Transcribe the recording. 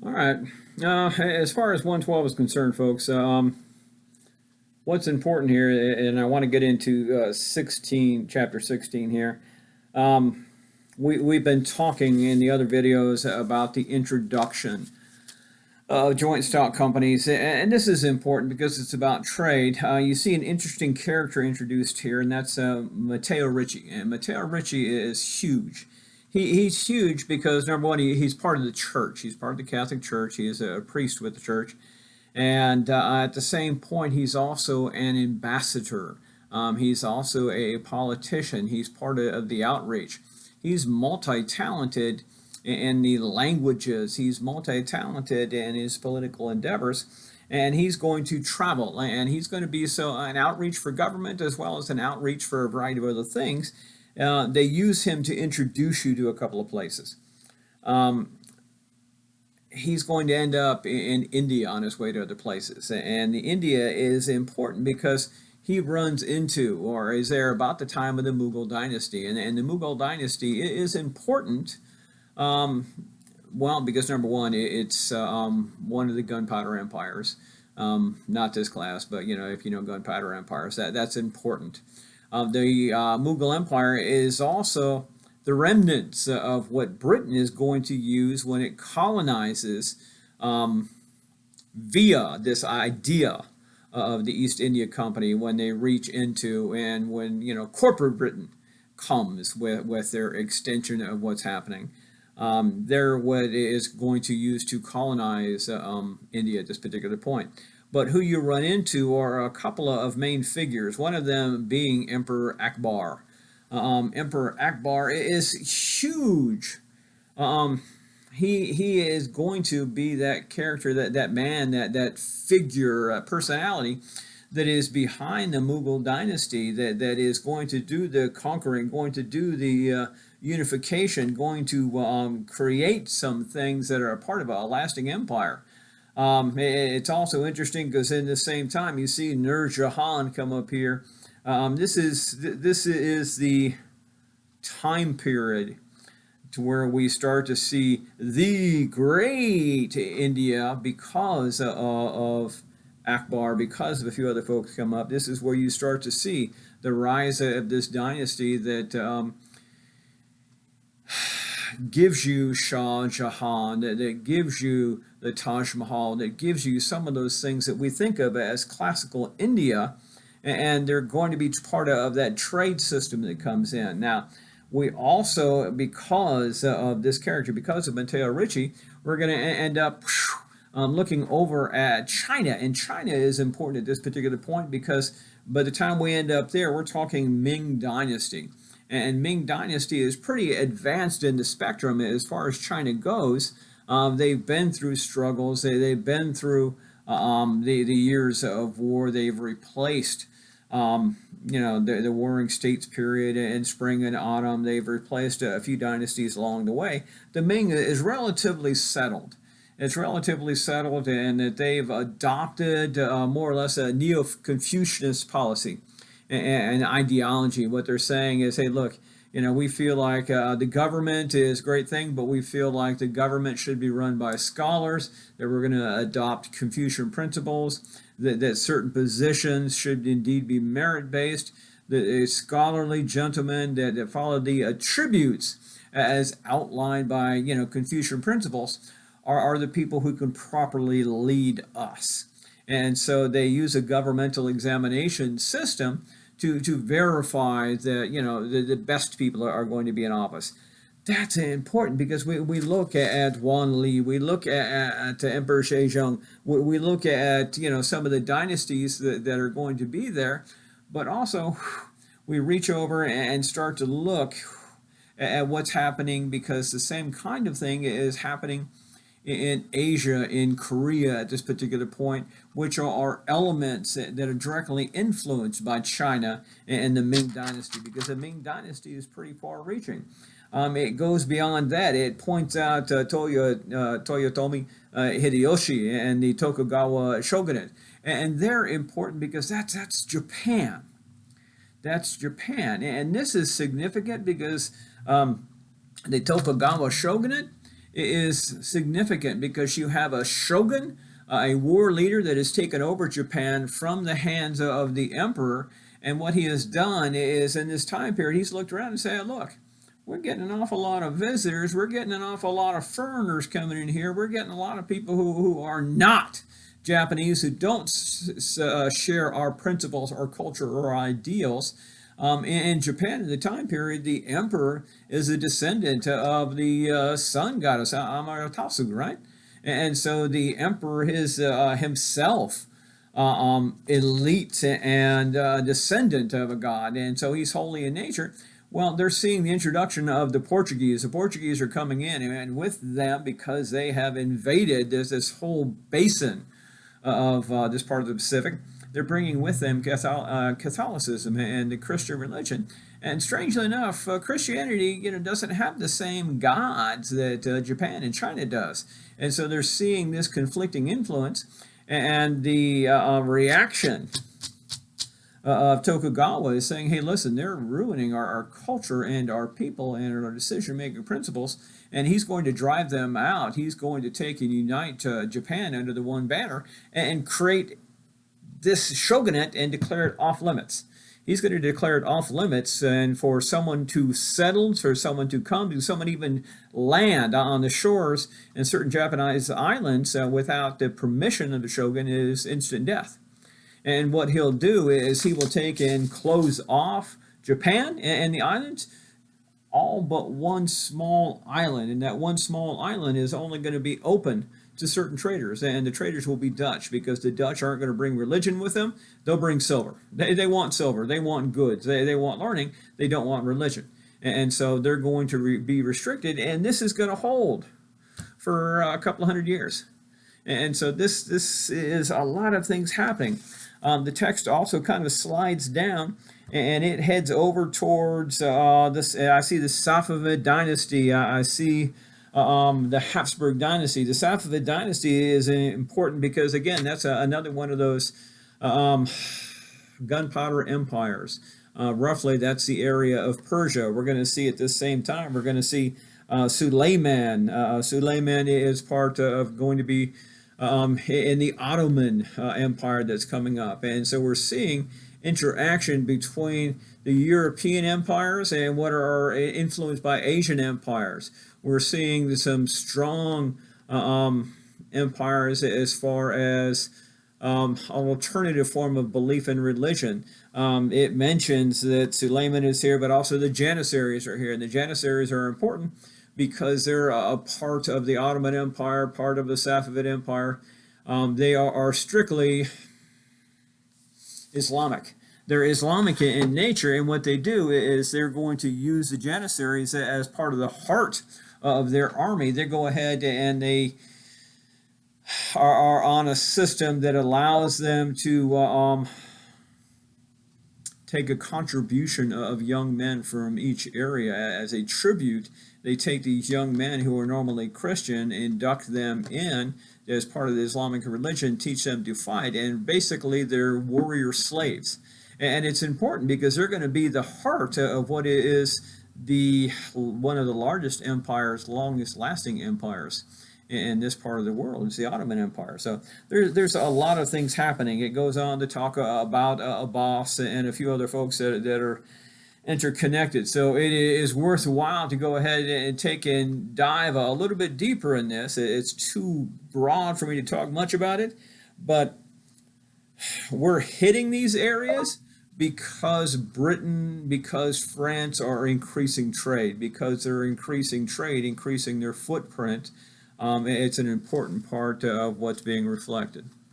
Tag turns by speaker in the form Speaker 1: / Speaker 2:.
Speaker 1: All right. As far as 112 is concerned, folks, what's important here, and I want to get into 16, chapter 16 here. We've been talking in the other videos about the introduction of joint stock companies, and this is important because it's about trade. You see an interesting character introduced here, and that's Matteo Richie. And Matteo Richie is huge. He's huge because, number one, he's part of the church. He's part of the Catholic Church. He is a priest with the church. And at the same point, he's also an ambassador. He's also a politician. He's part of the outreach. He's multi talented in the languages, he's multi talented in his political endeavors. And he's going to travel, and he's going to be an outreach for government as well as an outreach for a variety of other things. They use him to introduce you to a couple of places. He's going to end up in India on his way to other places. And the India is important because he runs into or is there about the time of the Mughal dynasty. And the Mughal dynasty is important. Well, because number one, it's one of the gunpowder empires. Not this class, but if you know gunpowder empires, that's important. The Mughal Empire is also the remnants of what Britain is going to use when it colonizes via this idea of the East India Company when they reach into and when corporate Britain comes with their extension of what's happening. They're what is going to use to colonize India at this particular point. But who you run into are a couple of main figures, one of them being Emperor Akbar. Emperor Akbar is huge. He is going to be that character, that man, that figure, personality that is behind the Mughal dynasty, that is going to do the conquering, going to do the unification, going to create some things that are a part of a lasting empire. It's also interesting because in the same time you see Nur Jahan come up here. This is the time period to where we start to see the great India because of Akbar, because of a few other folks come up. This is where you start to see the rise of this dynasty that gives you Shah Jahan, that gives you the Taj Mahal, that gives you some of those things that we think of as classical India, and they're going to be part of that trade system that comes in. Now, we also, because of this character, because of Matteo Richie, we're going to end up looking over at China. And China is important at this particular point because by the time we end up there, we're talking Ming Dynasty. And Ming Dynasty is pretty advanced in the spectrum as far as China goes. They've been through struggles. They've been through the years of war. They've replaced the warring states period in spring and autumn. They've replaced a few dynasties along the way. The Ming is relatively settled. It's relatively settled in that they've adopted more or less a Neo-Confucianist policy and ideology. What they're saying is, hey, look, we feel like the government is a great thing, but we feel like the government should be run by scholars, that we're going to adopt Confucian principles, that certain positions should indeed be merit-based, that a scholarly gentleman that follow the attributes as outlined by Confucian principles are the people who can properly lead us. And so they use a governmental examination system to verify that the best people are going to be in office. That's important because we look at Wan Li, we look at Emperor Sejong, we look at some of the dynasties that are going to be there, but also we reach over and start to look at what's happening because the same kind of thing is happening in Asia, in Korea at this particular point, which are elements that are directly influenced by China and the Ming Dynasty, because the Ming Dynasty is pretty far-reaching. It goes beyond that. It points out Toyotomi Hideyoshi and the Tokagawa Shogunate, and they're important because that's Japan. That's Japan, and this is significant because the Tokugawa Shogunate is significant because you have a shogun, a war leader that has taken over Japan from the hands of the emperor. And what he has done is, in this time period, he's looked around and said, look, we're getting an awful lot of visitors. We're getting an awful lot of foreigners coming in here. We're getting a lot of people who are not Japanese, who don't share our principles, our culture, or ideals. In Japan, in the time period, the emperor is a descendant of the sun goddess Amaterasu, right? And so the emperor is himself elite and descendant of a god, and so he's holy in nature. Well, they're seeing the introduction of the Portuguese. The Portuguese are coming in, and with them, because they have invaded this whole basin of this part of the Pacific, they're bringing with them Catholicism and the Christian religion. And strangely enough, Christianity, doesn't have the same gods that Japan and China does. And so they're seeing this conflicting influence, and the reaction of Tokugawa is saying, hey, listen, they're ruining our culture and our people and our decision-making principles, and he's going to drive them out. He's going to take and unite Japan under the one banner and create this shogunate and declare it off limits. He's going to declare it off limits, and for someone to settle, for someone to come, to someone even land on the shores in certain Japanese islands without the permission of the shogun is instant death. And what he'll do is he will take and close off Japan and the islands, all but one small island. And that one small island is only going to be open to certain traders. And the traders will be Dutch, because the Dutch aren't going to bring religion with them. They'll bring silver. They want silver. They want goods. They want learning. They don't want religion. And so they're going to be restricted. And this is going to hold for a couple of hundred years. And so this is a lot of things happening. The text also kind of slides down, and it heads over towards this. I see the Safavid Dynasty. I see the Habsburg Dynasty. The Safavid Dynasty is important because, again, that's another one of those gunpowder empires. Roughly, that's the area of Persia. We're going to see at the same time, we're going to see Suleiman. Suleiman is part of going to be in the Ottoman Empire that's coming up. And so we're seeing interaction between the European empires and what are influenced by Asian empires. We're seeing some strong empires as far as an alternative form of belief in religion. It mentions that Suleiman is here, but also the Janissaries are here. And the Janissaries are important because they're a part of the Ottoman Empire, part of the Safavid Empire. They are strictly Islamic. They're Islamic in nature, and what they do is they're going to use the Janissaries as part of the heart of their army. They go ahead and they are on a system that allows them to take a contribution of young men from each area as a tribute. They take these young men who are normally Christian, induct them in as part of the Islamic religion, teach them to fight, and basically they're warrior slaves. And it's important because they're going to be the heart of what is one of the largest empires, longest lasting empires in this part of the world. It's the Ottoman Empire. So there's a lot of things happening. It goes on to talk about Abbas and a few other folks that are interconnected. So it is worthwhile to go ahead and take and dive a little bit deeper in this. It's too broad for me to talk much about it, but we're hitting these areas because Britain, because France are increasing trade, because they're increasing trade, increasing their footprint. It's an important part of what's being reflected.